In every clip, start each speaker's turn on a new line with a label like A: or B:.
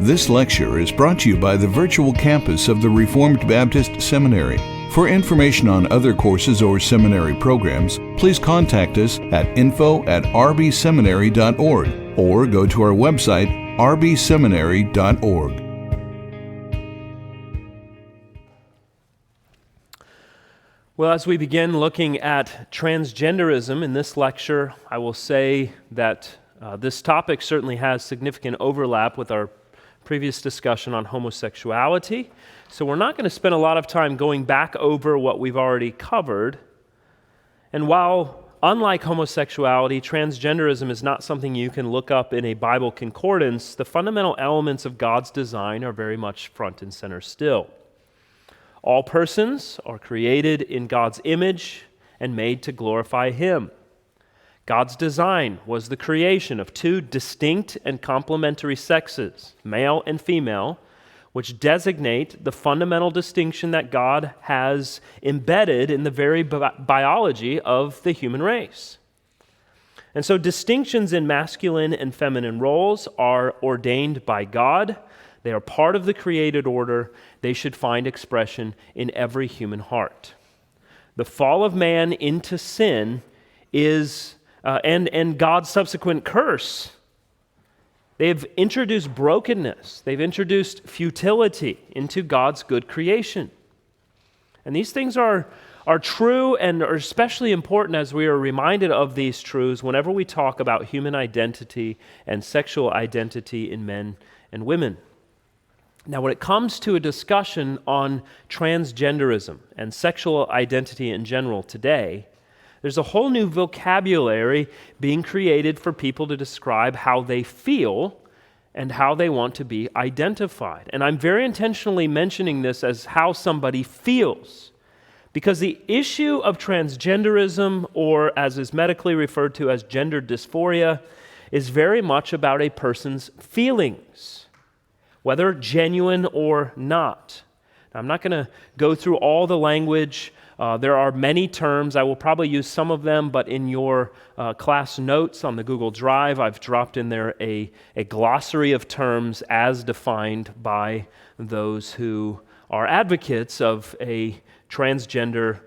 A: This lecture is brought to you by the virtual campus of the Reformed Baptist Seminary. For information on other courses or seminary programs, please contact us at info@rbseminary.org or go to our website, rbseminary.org.
B: Well, as we begin looking at transgenderism in this lecture, I will say that this topic certainly has significant overlap with our previous discussion on homosexuality. So we're not going to spend a lot of time going back over what we've already covered. And while, unlike homosexuality, transgenderism is not something you can look up in a Bible concordance, the fundamental elements of God's design are very much front and center still. All persons are created in God's image and made to glorify Him. God's design was the creation of two distinct and complementary sexes, male and female, which designate the fundamental distinction that God has embedded in the very biology of the human race. And so distinctions in masculine and feminine roles are ordained by God. They are part of the created order. They should find expression in every human heart. The fall of man into sin is and God's subsequent curse. They've introduced brokenness. They've introduced futility into God's good creation. And these things are true and are especially important as we are reminded of these truths whenever we talk about human identity and sexual identity in men and women. Now, when it comes to a discussion on transgenderism and sexual identity in general today, there's a whole new vocabulary being created for people to describe how they feel and how they want to be identified. And I'm very intentionally mentioning this as how somebody feels, because the issue of transgenderism, or as is medically referred to as gender dysphoria, is very much about a person's feelings, whether genuine or not. Now, I'm not going to go through all the language. There are many terms. I will probably use some of them, but in your class notes on the Google Drive, I've dropped in there a glossary of terms as defined by those who are advocates of a transgender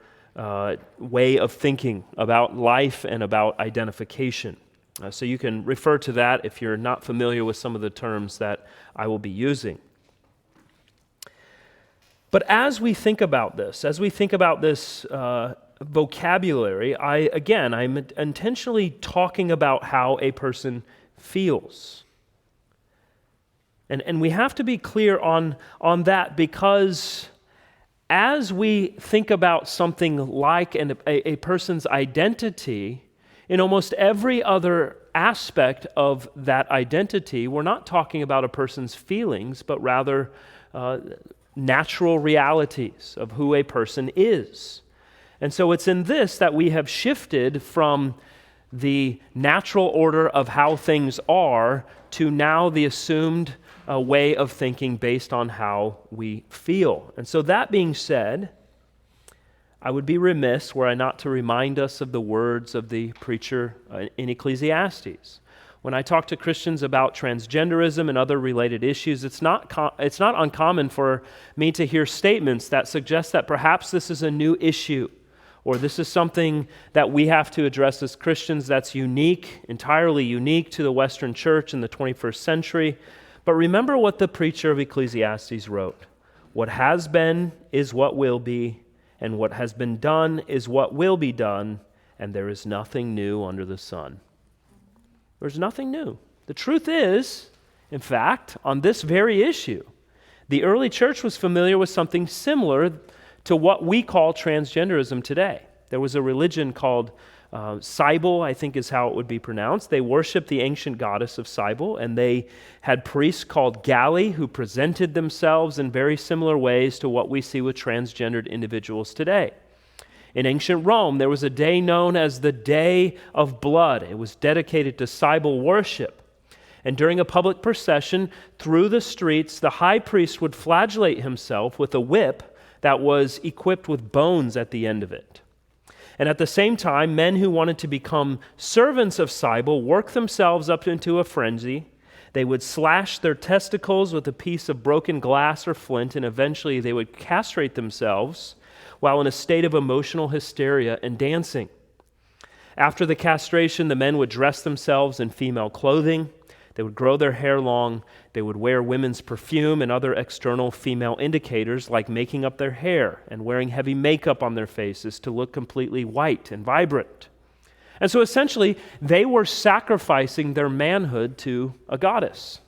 B: way of thinking about life and about identification. So you can refer to that if you're not familiar with some of the terms that I will be using. But as we think about this vocabulary, I'm intentionally talking about how a person feels. And we have to be clear on that, because as we think about something like a person's identity, in almost every other aspect of that identity, we're not talking about a person's feelings, but rather natural realities of who a person is. And so it's in this that we have shifted from the natural order of how things are to now the assumed way of thinking based on how we feel. And so that being said, I would be remiss were I not to remind us of the words of the preacher in Ecclesiastes. When I talk to Christians about transgenderism and other related issues, it's not uncommon for me to hear statements that suggest that perhaps this is a new issue, or this is something that we have to address as Christians that's unique, entirely unique to the Western church in the 21st century. But remember what the preacher of Ecclesiastes wrote. What has been is what will be, and what has been done is what will be done, and there is nothing new under the sun. There's nothing new. The truth is, in fact, on this very issue, the early church was familiar with something similar to what we call transgenderism today. There was a religion called Cybele, I think is how it would be pronounced. They worshiped the ancient goddess of Cybele, and they had priests called Galli who presented themselves in very similar ways to what we see with transgendered individuals today. In ancient Rome, there was a day known as the Day of Blood. It was dedicated to Cybele worship. And during a public procession through the streets, the high priest would flagellate himself with a whip that was equipped with bones at the end of it. And at the same time, men who wanted to become servants of Cybele worked themselves up into a frenzy. They would slash their testicles with a piece of broken glass or flint, and eventually they would castrate themselves while in a state of emotional hysteria and dancing. After the castration, the men would dress themselves in female clothing. They would grow their hair long. They would wear women's perfume and other external female indicators like making up their hair and wearing heavy makeup on their faces to look completely white and vibrant. And so essentially, they were sacrificing their manhood to a goddess.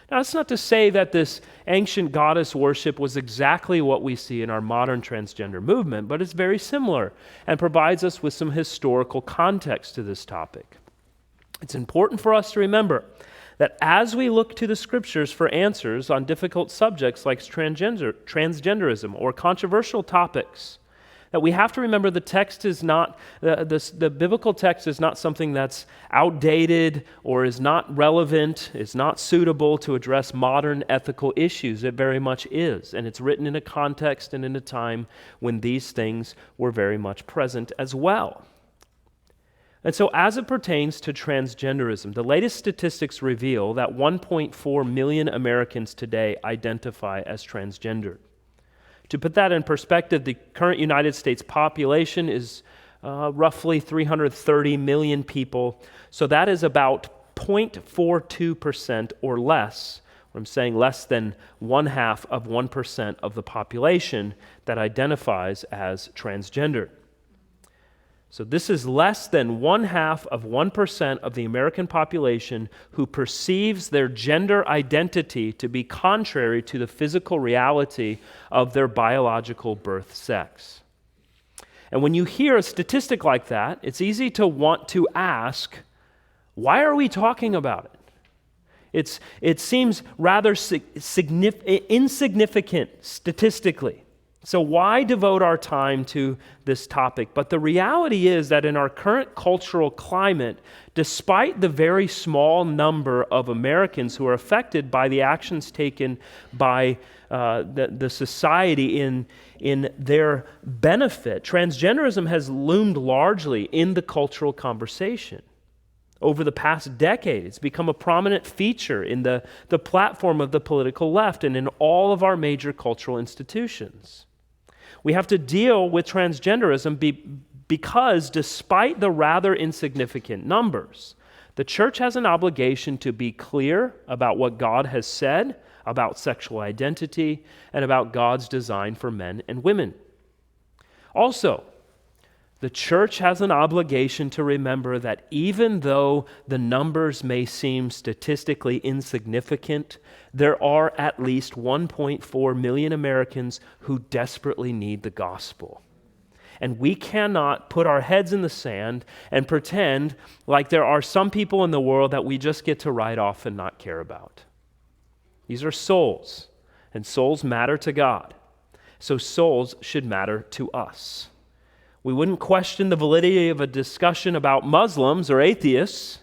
B: Now, that's not to say that this ancient goddess worship was exactly what we see in our modern transgender movement, but it's very similar and provides us with some historical context to this topic. It's important for us to remember that as we look to the scriptures for answers on difficult subjects like transgenderism or controversial topics, that we have to remember the text is not, the biblical text is not something that's outdated or is not relevant, is not suitable to address modern ethical issues. It very much is, and it's written in a context and in a time when these things were very much present as well. And so as it pertains to transgenderism, the latest statistics reveal that 1.4 million Americans today identify as transgender. To put that in perspective, the current United States population is roughly 330 million people. So that is about 0.42% or less, or I'm saying less than 0.5% of the population that identifies as transgender. So this is less than 0.5% of the American population who perceives their gender identity to be contrary to the physical reality of their biological birth sex. And when you hear a statistic like that, it's easy to want to ask, why are we talking about it? It seems rather insignificant statistically. So why devote our time to this topic? But the reality is that in our current cultural climate, despite the very small number of Americans who are affected by the actions taken by the society in their benefit, transgenderism has loomed largely in the cultural conversation. Over the past decade, it's become a prominent feature in the platform of the political left and in all of our major cultural institutions. We have to deal with transgenderism because despite the rather insignificant numbers, the church has an obligation to be clear about what God has said about sexual identity and about God's design for men and women. Also, the church has an obligation to remember that even though the numbers may seem statistically insignificant, there are at least 1.4 million Americans who desperately need the gospel. And we cannot put our heads in the sand and pretend like there are some people in the world that we just get to write off and not care about. These are souls, and souls matter to God. So souls should matter to us. We wouldn't question the validity of a discussion about Muslims or atheists.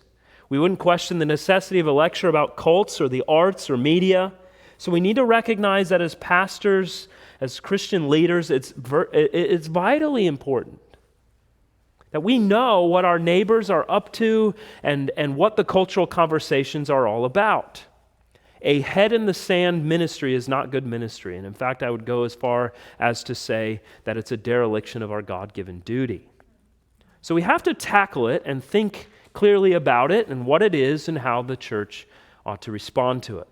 B: We wouldn't question the necessity of a lecture about cults or the arts or media. So we need to recognize that as pastors, as Christian leaders, it's vitally important that we know what our neighbors are up to and what the cultural conversations are all about. A head-in-the-sand ministry is not good ministry. And in fact, I would go as far as to say that it's a dereliction of our God-given duty. So we have to tackle it and think clearly about it and what it is and how the church ought to respond to it.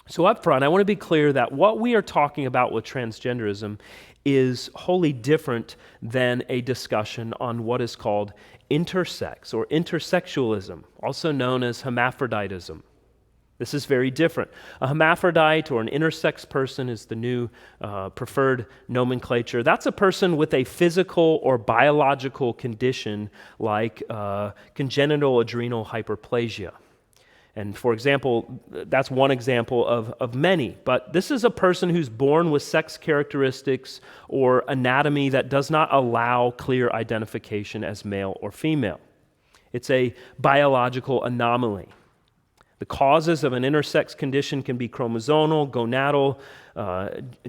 B: So up front, I want to be clear that what we are talking about with transgenderism is wholly different than a discussion on what is called intersex or intersexualism, also known as hermaphroditism. This is very different. A hermaphrodite or an intersex person is the new preferred nomenclature. That's a person with a physical or biological condition like congenital adrenal hyperplasia. And for example, that's one example of many. But this is a person who's born with sex characteristics or anatomy that does not allow clear identification as male or female. It's a biological anomaly. The causes of an intersex condition can be chromosomal, gonadal,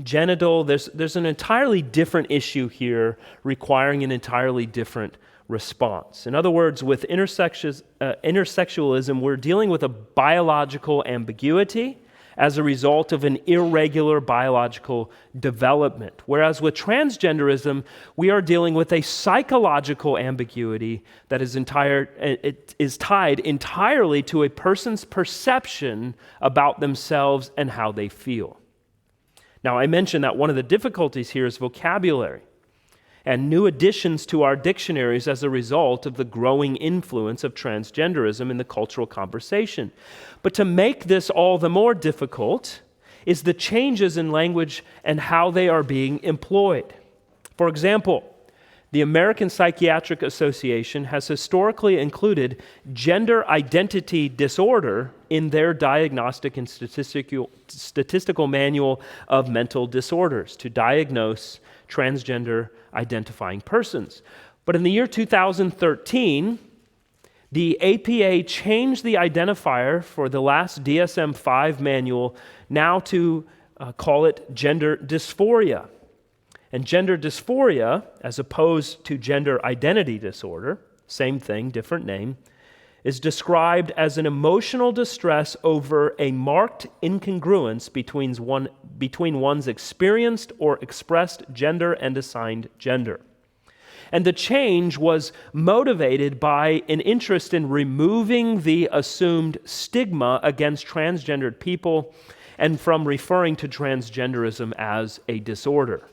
B: genital. There's an entirely different issue here requiring an entirely different response. In other words, with intersexualism, we're dealing with a biological ambiguity as a result of an irregular biological development. Whereas with transgenderism, we are dealing with a psychological ambiguity that is tied entirely to a person's perception about themselves and how they feel. Now, I mentioned that one of the difficulties here is vocabulary and new additions to our dictionaries as a result of the growing influence of transgenderism in the cultural conversation. But to make this all the more difficult is the changes in language and how they are being employed. For example, the American Psychiatric Association has historically included gender identity disorder in their diagnostic and statistical manual of mental disorders to diagnose transgender identifying persons. But in the year 2013, the APA changed the identifier for the last DSM-5 manual now to call it gender dysphoria. And gender dysphoria, as opposed to gender identity disorder, same thing, different name, is described as an emotional distress over a marked incongruence between one's experienced or expressed gender and assigned gender. And the change was motivated by an interest in removing the assumed stigma against transgendered people and from referring to transgenderism as a disorder.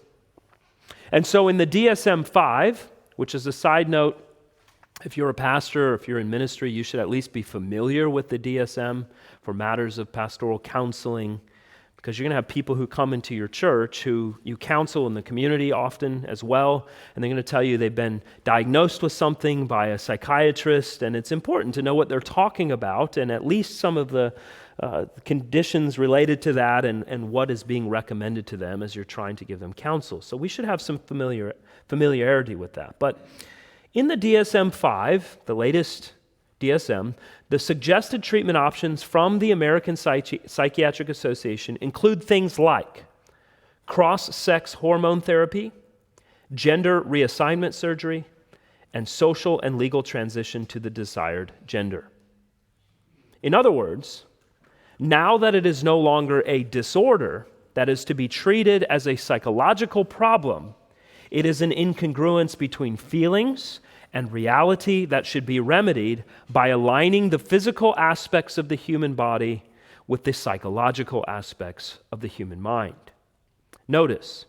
B: And so in the DSM-5, which is a side note, if you're a pastor or if you're in ministry, you should at least be familiar with the DSM for matters of pastoral counseling, because you're going to have people who come into your church who you counsel in the community often as well, and they're going to tell you they've been diagnosed with something by a psychiatrist, and it's important to know what they're talking about and at least some of the conditions related to that and what is being recommended to them as you're trying to give them counsel. So we should have some familiarity with that. But in the DSM-5, the latest DSM, the suggested treatment options from the American Psychiatric Association include things like cross-sex hormone therapy, gender reassignment surgery, and social and legal transition to the desired gender. In other words, now that it is no longer a disorder that is to be treated as a psychological problem, it is an incongruence between feelings and reality that should be remedied by aligning the physical aspects of the human body with the psychological aspects of the human mind. Notice,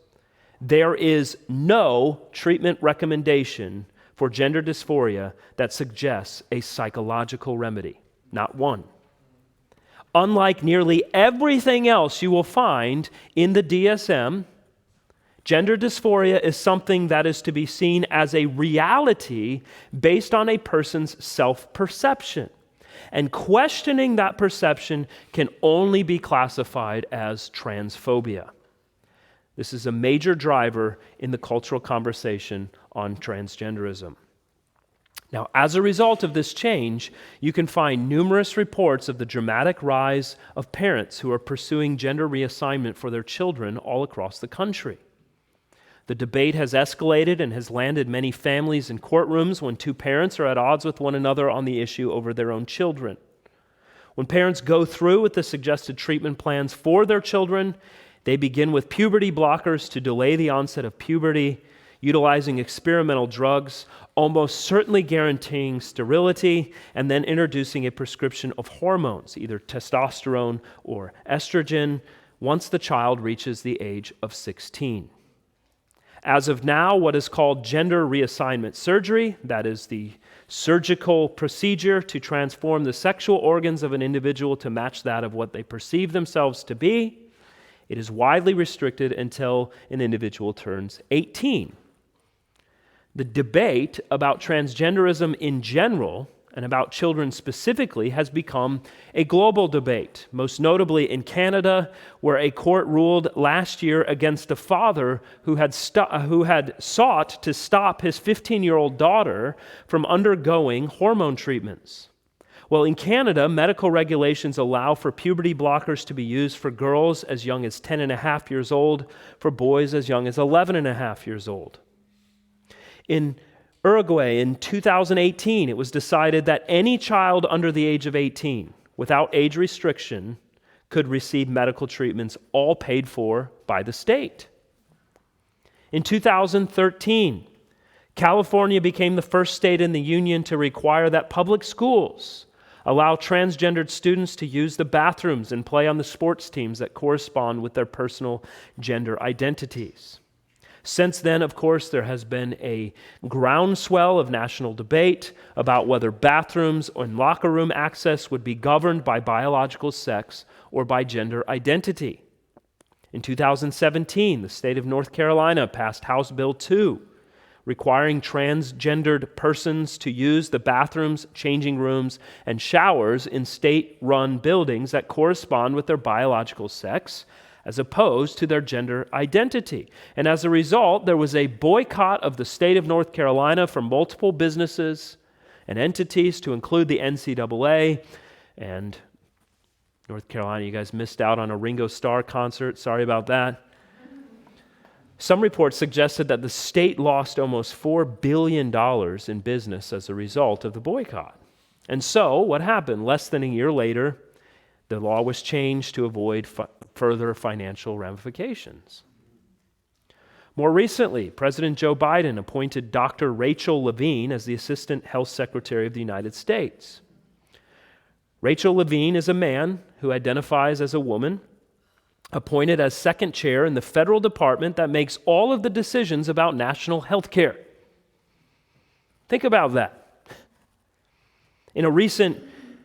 B: there is no treatment recommendation for gender dysphoria that suggests a psychological remedy. Not one. Unlike nearly everything else you will find in the DSM, gender dysphoria is something that is to be seen as a reality based on a person's self-perception. And questioning that perception can only be classified as transphobia. This is a major driver in the cultural conversation on transgenderism. Now, as a result of this change, you can find numerous reports of the dramatic rise of parents who are pursuing gender reassignment for their children all across the country. The debate has escalated and has landed many families in courtrooms when two parents are at odds with one another on the issue over their own children. When parents go through with the suggested treatment plans for their children, they begin with puberty blockers to delay the onset of puberty, utilizing experimental drugs, almost certainly guaranteeing sterility, and then introducing a prescription of hormones, either testosterone or estrogen, once the child reaches the age of 16. As of now, what is called gender reassignment surgery, that is the surgical procedure to transform the sexual organs of an individual to match that of what they perceive themselves to be, it is widely restricted until an individual turns 18. The debate about transgenderism in general and about children specifically has become a global debate, most notably in Canada, where a court ruled last year against a father who had sought to stop his 15-year-old daughter from undergoing hormone treatments. Well, in Canada, medical regulations allow for puberty blockers to be used for girls as young as 10 and a half years old, for boys as young as 11 and a half years old. In Uruguay in 2018, it was decided that any child under the age of 18, without age restriction, could receive medical treatments all paid for by the state. In 2013, California became the first state in the union to require that public schools allow transgendered students to use the bathrooms and play on the sports teams that correspond with their personal gender identities. Since then, of course, there has been a groundswell of national debate about whether bathrooms and locker room access would be governed by biological sex or by gender identity. In 2017, the state of North Carolina passed House Bill 2, requiring transgendered persons to use the bathrooms, changing rooms, and showers in state-run buildings that correspond with their biological sex, as opposed to their gender identity. And as a result, there was a boycott of the state of North Carolina from multiple businesses and entities, to include the NCAA. And North Carolina, you guys missed out on a Ringo Starr concert. Sorry about that. Some reports suggested that the state lost almost $4 billion in business as a result of the boycott. And so, what happened? Less than a year later, the law was changed to avoid further financial ramifications. More recently, President Joe Biden appointed Dr. Rachel Levine as the Assistant Health Secretary of the United States. Rachel Levine is a man who identifies as a woman, appointed as second chair in the federal department that makes all of the decisions about national health care. Think about that. In a recent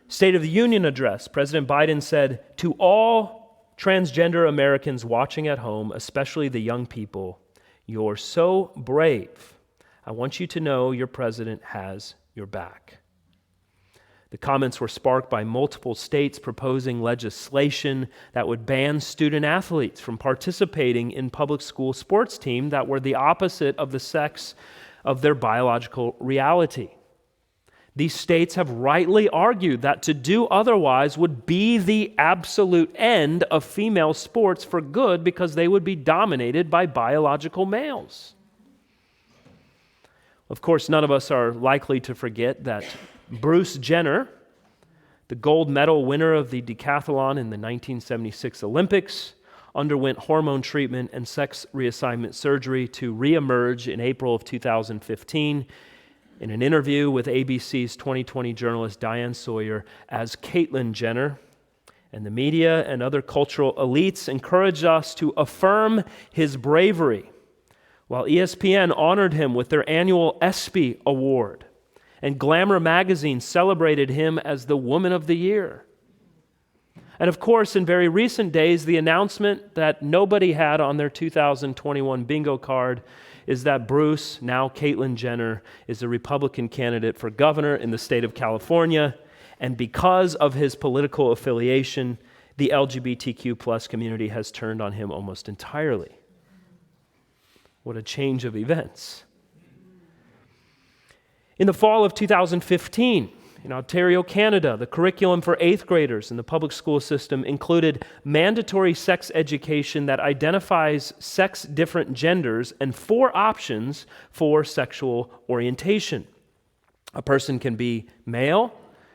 B: State of the Union address, President Biden said, "To all transgender Americans watching at home, especially the young people, you're so brave. I want you to know your president has your back." The comments were sparked by multiple states proposing legislation that would ban student athletes from participating in public school sports teams that were the opposite of the sex of their biological reality. These states have rightly argued that to do otherwise would be the absolute end of female sports for good, because they would be dominated by biological males. Of course, none of us are likely to forget that Bruce Jenner, the gold medal winner of the decathlon in the 1976 Olympics, underwent hormone treatment and sex reassignment surgery to reemerge in April of 2015 in an interview with ABC's 2020 journalist Diane Sawyer as Caitlyn Jenner. And the media and other cultural elites encouraged us to affirm his bravery, while ESPN honored him with their annual ESPY Award, and Glamour magazine celebrated him as the Woman of the Year. And of course, in very recent days, the announcement that nobody had on their 2021 bingo card is that Bruce, now Caitlyn Jenner, is a Republican candidate for governor in the state of California, and because of his political affiliation, the LGBTQ plus community has turned on him almost entirely. What a change of events. In the fall of 2015, in Ontario, Canada, the curriculum for 8th graders in the public school system included mandatory sex education that identifies sex-different genders and 4 options for sexual orientation. A person can be male,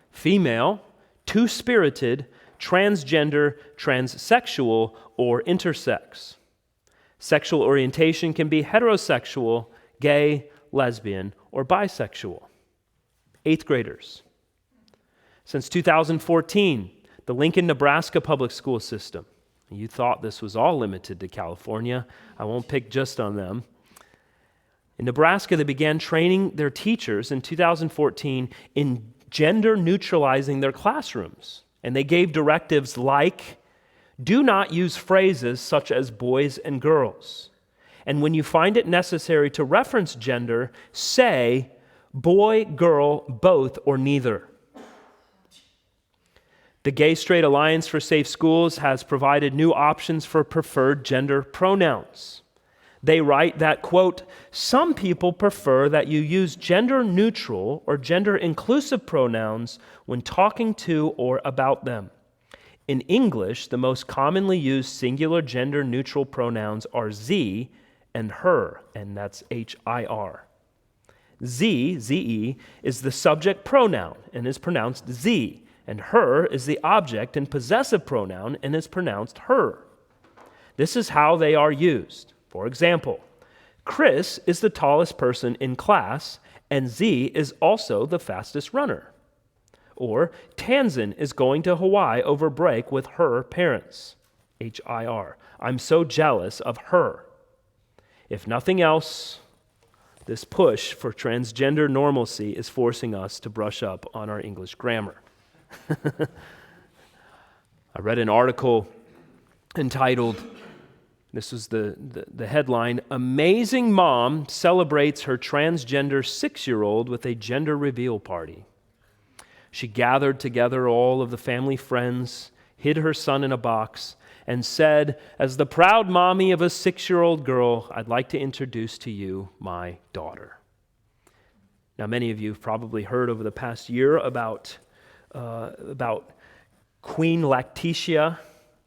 B: female, two-spirited, transgender, transsexual, or intersex. Sexual orientation can be heterosexual, gay, lesbian, or bisexual. 8th graders. Since 2014, the Lincoln, Nebraska public school system, you thought this was all limited to California. I won't pick just on them. In Nebraska, they began training their teachers in 2014 in gender neutralizing their classrooms. And they gave directives like, do not use phrases such as boys and girls. And when you find it necessary to reference gender, say boy, girl, both, or neither. The Gay Straight Alliance for Safe Schools has provided new options for preferred gender pronouns. They write that, quote, some people prefer that you use gender neutral or gender inclusive pronouns when talking to or about them. In English, the most commonly used singular gender neutral pronouns are ze and her, and that's HIR. ze, is the subject pronoun and is pronounced ze, and her is the object and possessive pronoun and is pronounced her. This is how they are used. For example, Chris is the tallest person in class, and Z is also the fastest runner. Or Tanzan is going to Hawaii over break with her parents. HIR. I'm so jealous of her. If nothing else, this push for transgender normalcy is forcing us to brush up on our English grammar. I read an article entitled, this was the headline, "Amazing Mom Celebrates Her Transgender 6-Year-Old with a Gender Reveal Party." She gathered together all of the family friends, hid her son in a box, and said, "As the proud mommy of a 6-year-old girl, I'd like to introduce to you my daughter." Now, many of you have probably heard over the past year about Queen Lactatia,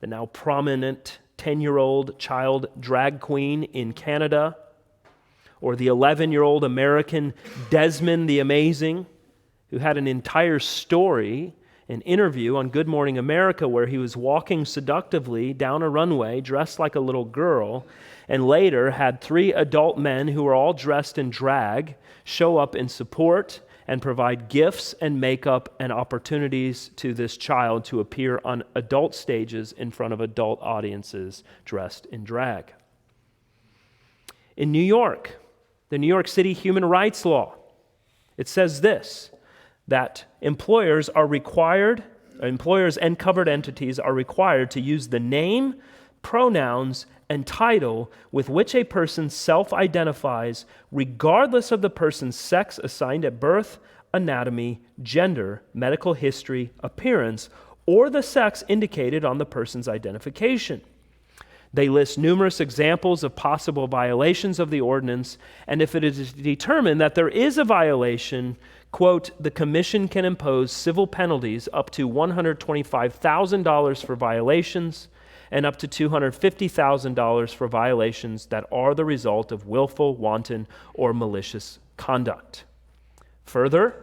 B: the now prominent 10-year-old child drag queen in Canada, or the 11-year-old American Desmond the Amazing, who had an entire story, an interview on Good Morning America where he was walking seductively down a runway dressed like a little girl, and later had 3 adult men who were all dressed in drag show up in support and provide gifts and makeup and opportunities to this child to appear on adult stages in front of adult audiences dressed in drag. In New York, the New York City human rights law, it says this, that employers and covered entities are required to use the name, pronouns, and title with which a person self-identifies, regardless of the person's sex assigned at birth, anatomy, gender, medical history, appearance, or the sex indicated on the person's identification. They list numerous examples of possible violations of the ordinance, and if it is determined that there is a violation, quote, the commission can impose civil penalties up to $125,000 for violations and up to $250,000 for violations that are the result of willful, wanton, or malicious conduct. Further,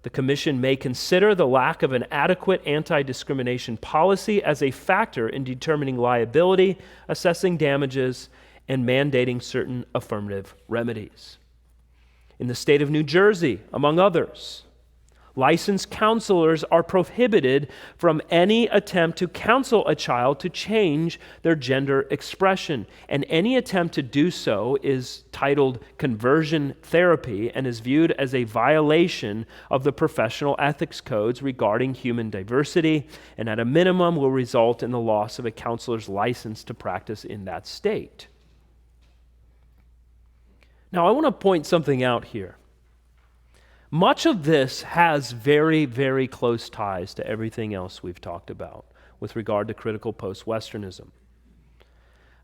B: the commission may consider the lack of an adequate anti-discrimination policy as a factor in determining liability, assessing damages, and mandating certain affirmative remedies. In the state of New Jersey, among others, licensed counselors are prohibited from any attempt to counsel a child to change their gender expression, and any attempt to do so is titled conversion therapy and is viewed as a violation of the professional ethics codes regarding human diversity, and at a minimum will result in the loss of a counselor's license to practice in that state. Now, I want to point something out here. Much of this has very, very close ties to everything else we've talked about with regard to critical post-Westernism.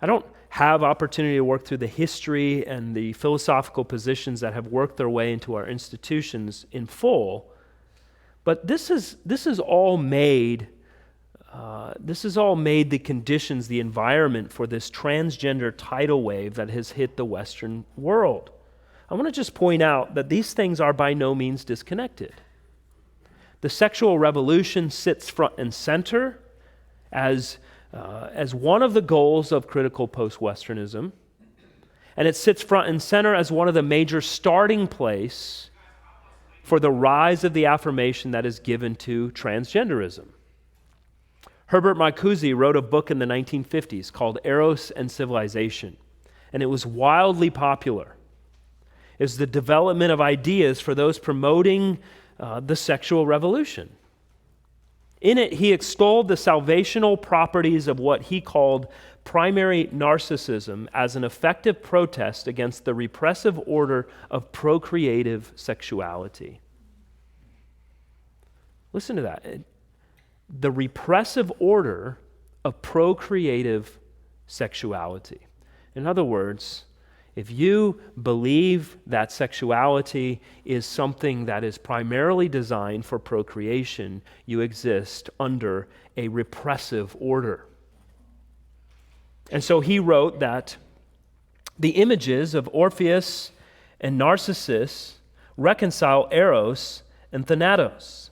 B: I don't have opportunity to work through the history and the philosophical positions that have worked their way into our institutions in full, but this has all made the conditions, the environment for this transgender tidal wave that has hit the Western world. I want to just point out that these things are by no means disconnected. The sexual revolution sits front and center as one of the goals of critical post-Westernism, and it sits front and center as one of the major starting place for the rise of the affirmation that is given to transgenderism. Herbert Marcuse wrote a book in the 1950s called Eros and Civilization, and it was wildly popular. It was the development of ideas for those promoting the sexual revolution. In it, he extolled the salvational properties of what he called primary narcissism as an effective protest against the repressive order of procreative sexuality. Listen to that. The repressive order of procreative sexuality. In other words, if you believe that sexuality is something that is primarily designed for procreation, you exist under a repressive order. And so he wrote that the images of Orpheus and Narcissus reconcile eros and thanatos.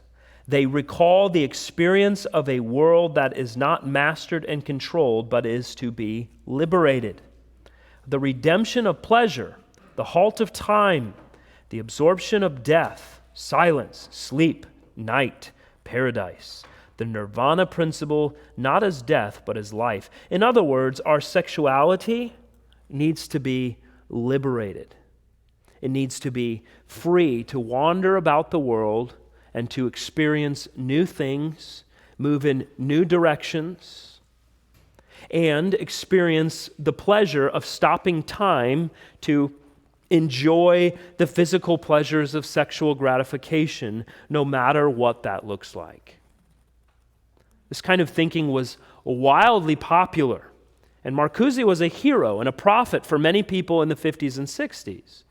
B: They recall the experience of a world that is not mastered and controlled, but is to be liberated. The redemption of pleasure, the halt of time, the absorption of death, silence, sleep, night, paradise. The nirvana principle, not as death, but as life. In other words, our sexuality needs to be liberated. It needs to be free to wander about the world and to experience new things, move in new directions, and experience the pleasure of stopping time to enjoy the physical pleasures of sexual gratification, no matter what that looks like. This kind of thinking was wildly popular, and Marcuse was a hero and a prophet for many people in the 50s and 60s.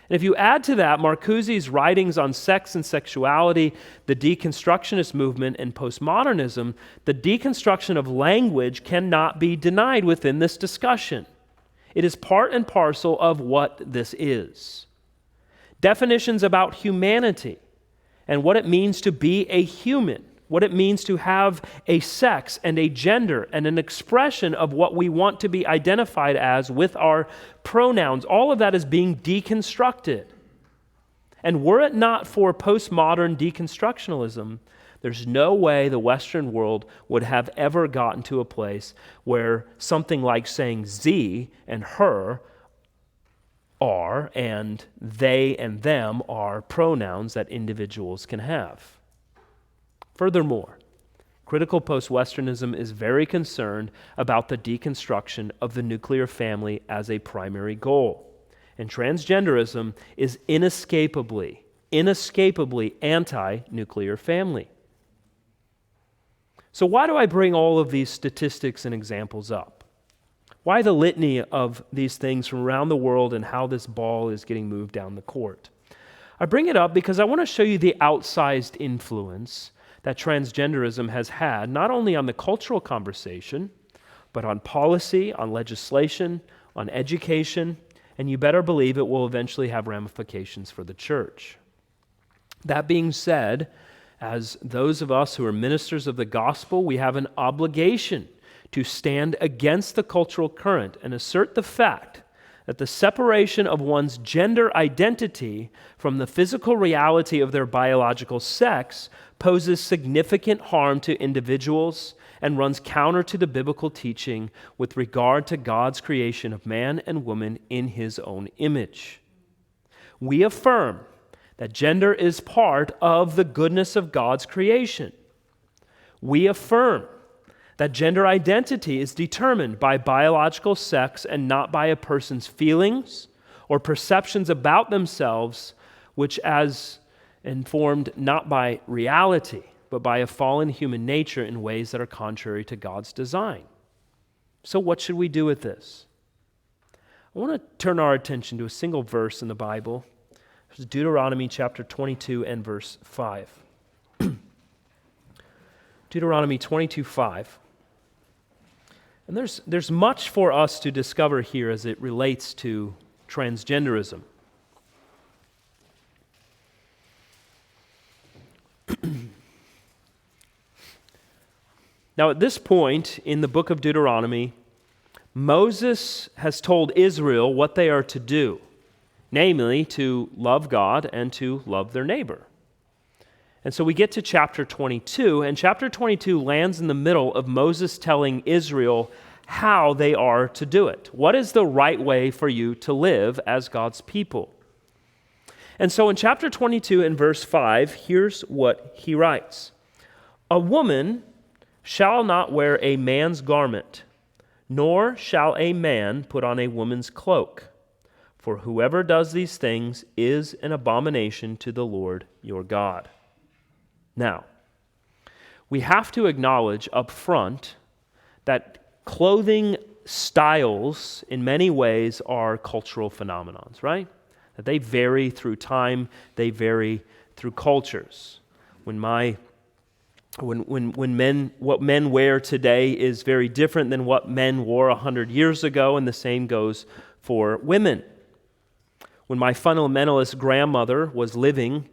B: And if you add to that Marcuse's writings on sex and sexuality, the deconstructionist movement, and postmodernism, the deconstruction of language cannot be denied within this discussion. It is part and parcel of what this is. Definitions about humanity and what it means to be a human, what it means to have a sex and a gender and an expression of what we want to be identified as with our pronouns. All of that is being deconstructed. And were it not for postmodern deconstructionalism, there's no way the Western world would have ever gotten to a place where something like saying ze and her are and they and them are pronouns that individuals can have. Furthermore, critical post-Westernism is very concerned about the deconstruction of the nuclear family as a primary goal. And transgenderism is inescapably anti-nuclear family. So why do I bring all of these statistics and examples up? Why the litany of these things from around the world and how this ball is getting moved down the court? I bring it up because I want to show you the outsized influence that transgenderism has had, not only on the cultural conversation, but on policy, on legislation, on education, and you better believe it will eventually have ramifications for the church. That being said, as those of us who are ministers of the gospel, we have an obligation to stand against the cultural current and assert the fact that the separation of one's gender identity from the physical reality of their biological sex poses significant harm to individuals and runs counter to the biblical teaching with regard to God's creation of man and woman in His own image. We affirm that gender is part of the goodness of God's creation. We affirm that gender identity is determined by biological sex and not by a person's feelings or perceptions about themselves, which as informed not by reality, but by a fallen human nature in ways that are contrary to God's design. So what should we do with this? I want to turn our attention to a single verse in the Bible. It's Deuteronomy chapter 22 and verse 5. Deuteronomy 22:5. And there's much for us to discover here as it relates to transgenderism. Now, at this point in the book of Deuteronomy, Moses has told Israel what they are to do, namely to love God and to love their neighbor. And so we get to chapter 22, and chapter 22 lands in the middle of Moses telling Israel how they are to do it. What is the right way for you to live as God's people? And so in chapter 22 and verse 5, here's what he writes. A woman shall not wear a man's garment, nor shall a man put on a woman's cloak. For whoever does these things is an abomination to the Lord your God. Now, we have to acknowledge up front that clothing styles in many ways are cultural phenomenons, right? That they vary through time, they vary through cultures. What men wear today is very different than what men wore 100 years ago, and the same goes for women. When my fundamentalist grandmother was living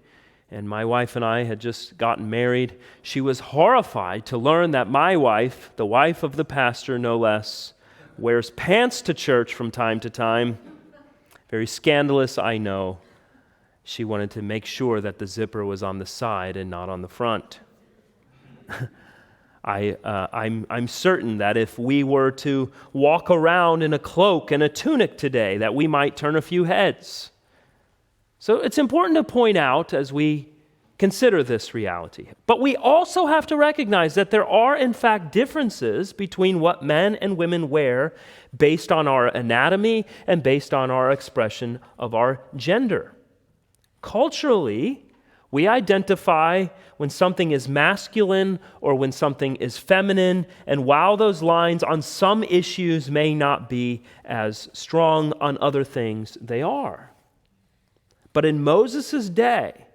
B: and my wife and I had just gotten married, she was horrified to learn that my wife, the wife of the pastor no less, wears pants to church from time to time. Very scandalous, I know. She wanted to make sure that the zipper was on the side and not on the front. I'm certain that if we were to walk around in a cloak and a tunic today, that we might turn a few heads. So it's important to point out as we consider this reality. But we also have to recognize that there are, in fact, differences between what men and women wear based on our anatomy and based on our expression of our gender. Culturally, we identify when something is masculine or when something is feminine, and while those lines on some issues may not be as strong, on other things they are. But in Moses' day,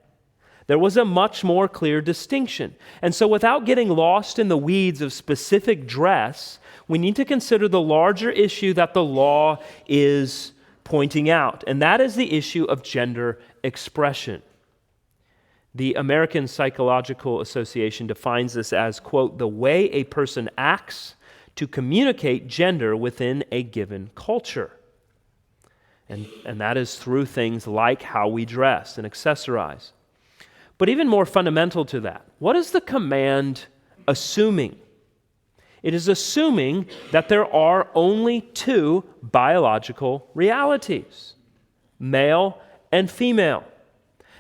B: there was a much more clear distinction. And so without getting lost in the weeds of specific dress, we need to consider the larger issue that the law is pointing out, and that is the issue of gender expression. The American Psychological Association defines this as, quote, the way a person acts to communicate gender within a given culture. And that is through things like how we dress and accessorize. But even more fundamental to that, what is the command assuming? It is assuming that there are only two biological realities, male and female.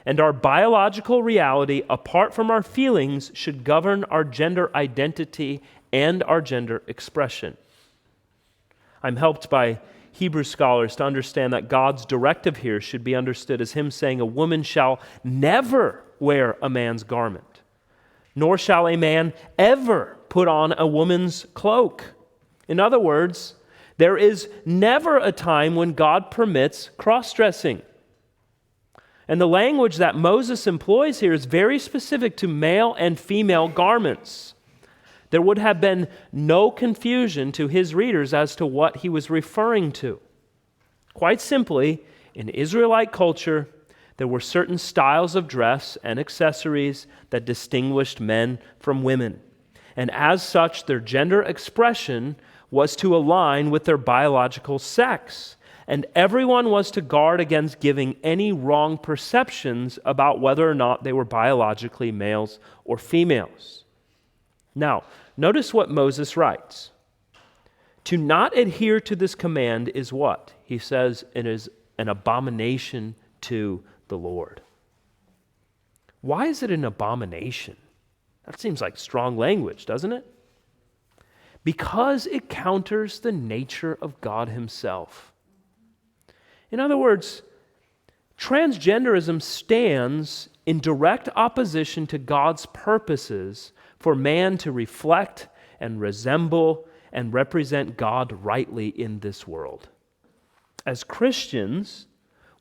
B: And our biological reality, apart from our feelings, should govern our gender identity and our gender expression. I'm helped by Hebrew scholars to understand that God's directive here should be understood as Him saying a woman shall never wear a man's garment, nor shall a man ever put on a woman's cloak. In other words, there is never a time when God permits cross-dressing. And the language that Moses employs here is very specific to male and female garments. There would have been no confusion to his readers as to what he was referring to. Quite simply, in Israelite culture, there were certain styles of dress and accessories that distinguished men from women. And as such, their gender expression was to align with their biological sex. And everyone was to guard against giving any wrong perceptions about whether or not they were biologically males or females. Now, notice what Moses writes. To not adhere to this command is what? He says it is an abomination to the Lord. Why is it an abomination? That seems like strong language, doesn't it? Because it counters the nature of God Himself. In other words, transgenderism stands in direct opposition to God's purposes for man to reflect and resemble and represent God rightly in this world. As Christians,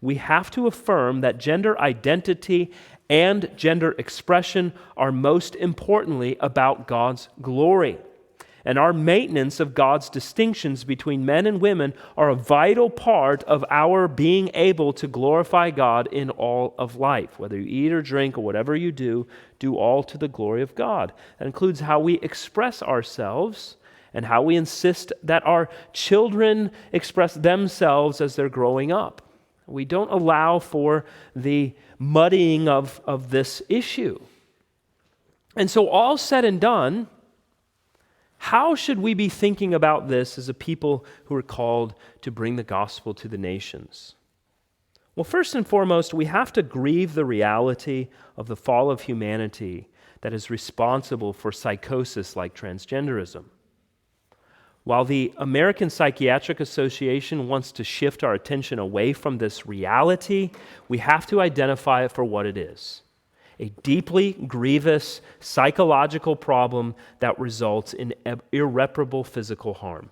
B: we have to affirm that gender identity and gender expression are most importantly about God's glory. And our maintenance of God's distinctions between men and women are a vital part of our being able to glorify God in all of life. Whether you eat or drink or whatever you do all to the glory of God. That includes how we express ourselves and how we insist that our children express themselves as they're growing up. We don't allow for the muddying of this issue. And so all said and done, how should we be thinking about this as a people who are called to bring the gospel to the nations? Well, first and foremost, we have to grieve the reality of the fall of humanity that is responsible for psychosis like transgenderism. While the American Psychiatric Association wants to shift our attention away from this reality, we have to identify it for what it is. A deeply grievous psychological problem that results in irreparable physical harm.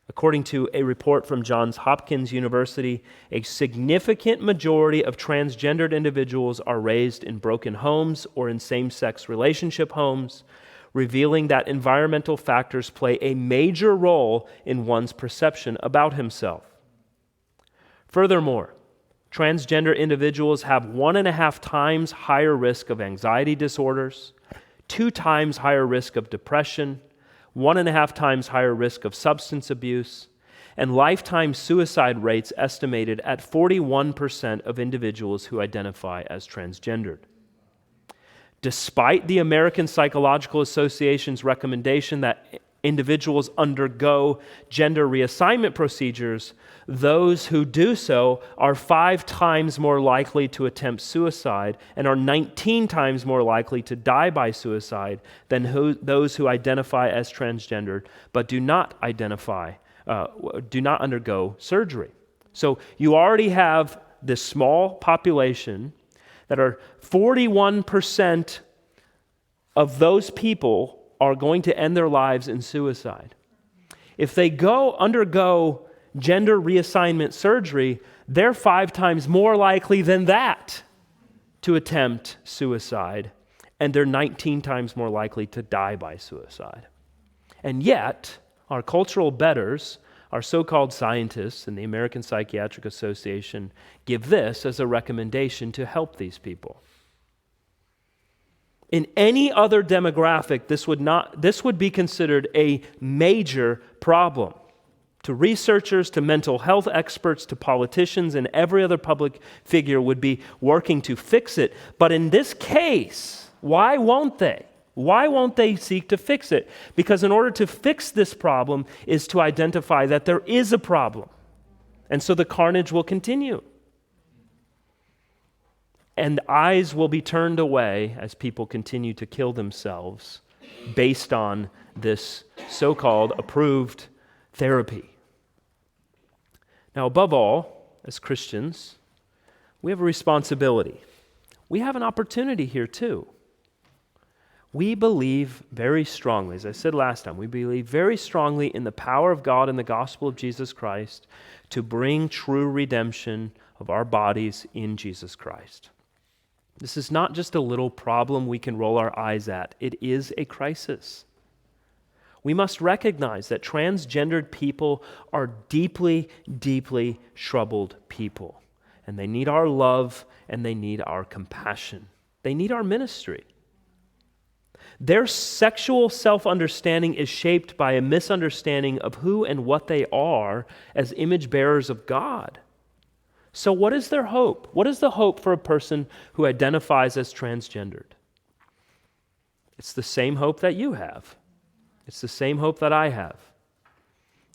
B: According to a report from Johns Hopkins University, a significant majority of transgendered individuals are raised in broken homes or in same-sex relationship homes, revealing that environmental factors play a major role in one's perception about himself. Furthermore, transgender individuals have 1.5 times higher risk of anxiety disorders, 2 times higher risk of depression, 1.5 times higher risk of substance abuse, and lifetime suicide rates estimated at 41% of individuals who identify as transgendered. Despite the American Psychological Association's recommendation that individuals undergo gender reassignment procedures, those who do so are 5 times more likely to attempt suicide and are 19 times more likely to die by suicide than those who identify as transgendered but do not undergo surgery. So you already have this small population that are 41% of those people are going to end their lives in suicide. If they undergo gender reassignment surgery, they're 5 times more likely than that to attempt suicide, and they're 19 times more likely to die by suicide. And yet, our cultural betters, our so-called scientists and the American Psychiatric Association give this as a recommendation to help these people. In any other demographic, this would be considered a major problem. To researchers, to mental health experts, to politicians, and every other public figure would be working to fix it. But in this case, why won't they? Why won't they seek to fix it? Because in order to fix this problem is to identify that there is a problem. And so the carnage will continue. And eyes will be turned away as people continue to kill themselves based on this so-called approved therapy. Now, above all, as Christians, we have a responsibility. We have an opportunity here too. We believe very strongly, as I said last time, we believe very strongly in the power of God and the gospel of Jesus Christ to bring true redemption of our bodies in Jesus Christ. This is not just a little problem we can roll our eyes at. It is a crisis. We must recognize that transgendered people are deeply, deeply troubled people. And they need our love and they need our compassion. They need our ministry. Their sexual self-understanding is shaped by a misunderstanding of who and what they are as image bearers of God. So what is their hope? What is the hope for a person who identifies as transgendered? It's the same hope that you have. It's the same hope that I have.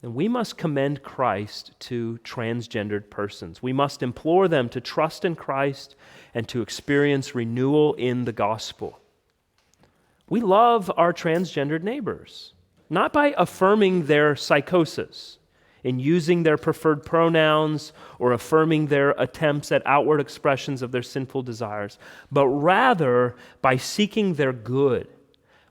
B: And we must commend Christ to transgendered persons. We must implore them to trust in Christ and to experience renewal in the gospel. We love our transgendered neighbors, not by affirming their psychosis, in using their preferred pronouns or affirming their attempts at outward expressions of their sinful desires, but rather by seeking their good,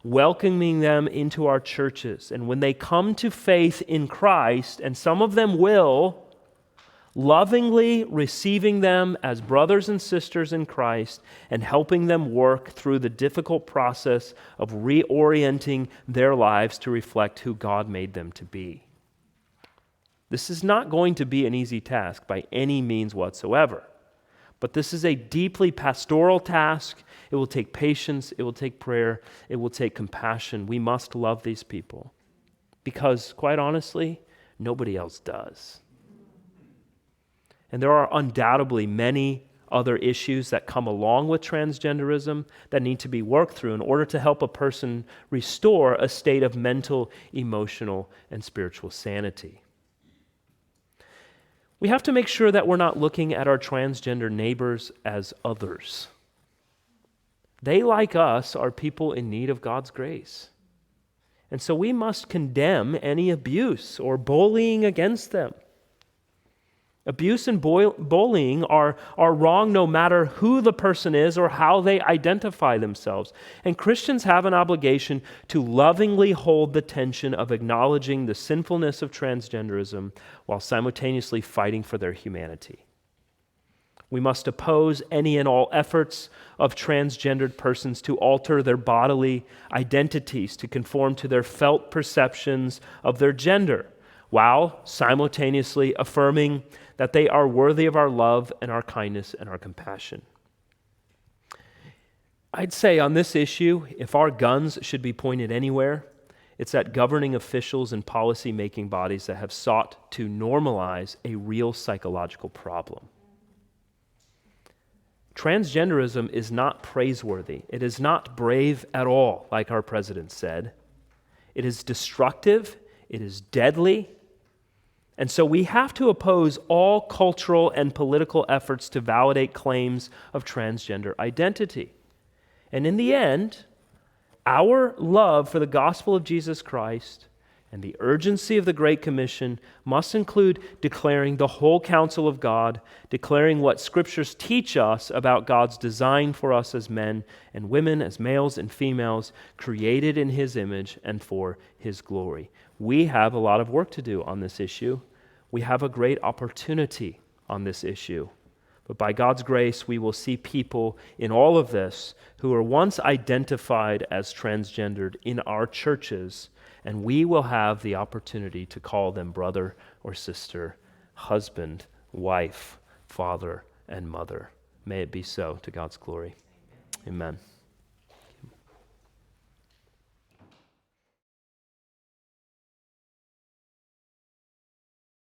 B: welcoming them into our churches. And when they come to faith in Christ, and some of them will, lovingly receiving them as brothers and sisters in Christ and helping them work through the difficult process of reorienting their lives to reflect who God made them to be. This is not going to be an easy task by any means whatsoever, but this is a deeply pastoral task. It will take patience, it will take prayer, it will take compassion. We must love these people because, quite honestly, nobody else does. And there are undoubtedly many other issues that come along with transgenderism that need to be worked through in order to help a person restore a state of mental, emotional, and spiritual sanity. We have to make sure that we're not looking at our transgender neighbors as others. They, like us, are people in need of God's grace. And so we must condemn any abuse or bullying against them. Abuse and bullying are wrong no matter who the person is or how they identify themselves. And Christians have an obligation to lovingly hold the tension of acknowledging the sinfulness of transgenderism while simultaneously fighting for their humanity. We must oppose any and all efforts of transgendered persons to alter their bodily identities to conform to their felt perceptions of their gender, while simultaneously affirming that they are worthy of our love and our kindness and our compassion. I'd say on this issue, if our guns should be pointed anywhere, it's at governing officials and policy-making bodies that have sought to normalize a real psychological problem. Transgenderism is not praiseworthy. It is not brave at all, like our president said. It is destructive. It is deadly. And so we have to oppose all cultural and political efforts to validate claims of transgender identity. And in the end, our love for the gospel of Jesus Christ and the urgency of the Great Commission must include declaring the whole counsel of God, declaring what scriptures teach us about God's design for us as men and women, as males and females, created in His image and for His glory. We have a lot of work to do on this issue. We have a great opportunity on this issue. But by God's grace, we will see people in all of this who were once identified as transgendered in our churches, and we will have the opportunity to call them brother or sister, husband, wife, father, and mother. May it be so to God's glory. Amen.